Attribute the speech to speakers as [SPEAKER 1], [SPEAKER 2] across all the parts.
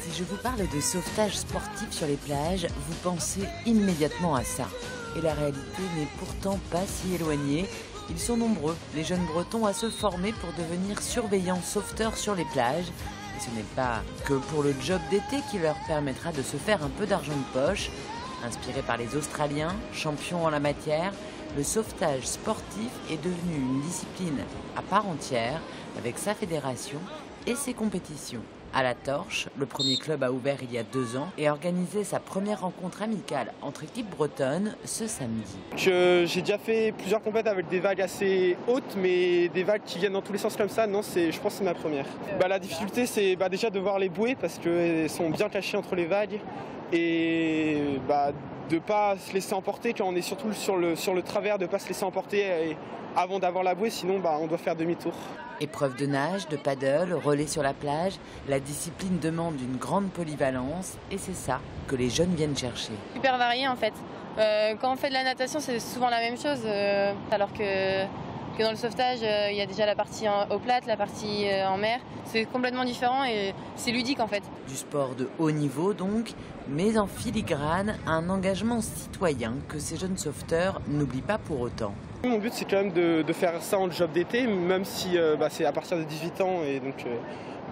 [SPEAKER 1] Si je vous parle de sauvetage sportif sur les plages, vous pensez immédiatement à ça. Et la réalité n'est pourtant pas si éloignée. Ils sont nombreux, les jeunes Bretons, à se former pour devenir surveillants sauveteurs sur les plages. Et ce n'est pas que pour le job d'été qui leur permettra de se faire un peu d'argent de poche. Inspiré par les Australiens, champions en la matière, le sauvetage sportif est devenu une discipline à part entière avec sa fédération et ses compétitions. À la Torche, le premier club a ouvert il y a 2 ans et a organisé sa première rencontre amicale entre équipes bretonnes ce samedi.
[SPEAKER 2] J'ai déjà fait plusieurs compétitions avec des vagues assez hautes, mais des vagues qui viennent dans tous les sens comme ça, non, je pense que c'est ma première. La difficulté, c'est déjà de voir les bouées parce qu'elles sont bien cachées entre les vagues et de ne pas se laisser emporter quand on est surtout sur le travers, de ne pas se laisser emporter avant d'avoir la bouée, sinon on doit faire demi-tour.
[SPEAKER 1] Épreuve de nage, de paddle, relais sur la plage, la discipline demande une grande polyvalence et c'est ça que les jeunes viennent chercher.
[SPEAKER 3] Super varié en fait. Quand on fait de la natation, c'est souvent la même chose, alors que dans le sauvetage, il y a déjà la partie eau plate, la partie en mer. C'est complètement différent et c'est ludique en fait.
[SPEAKER 1] Du sport de haut niveau donc, mais en filigrane, un engagement citoyen que ces jeunes sauveteurs n'oublient pas pour autant.
[SPEAKER 2] Mon but, c'est quand même de faire ça en job d'été, même si c'est à partir de 18 ans et donc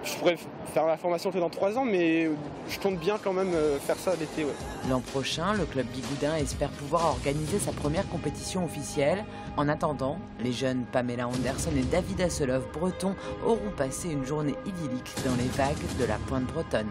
[SPEAKER 2] je pourrais faire la formation dans 3 ans, mais je compte bien quand même faire ça l'été. Ouais.
[SPEAKER 1] L'an prochain, le club Bigoudin espère pouvoir organiser sa première compétition officielle. En attendant, les jeunes Pamela Anderson et David Hasselhoff bretons auront passé une journée idyllique dans les vagues de la Pointe Bretonne.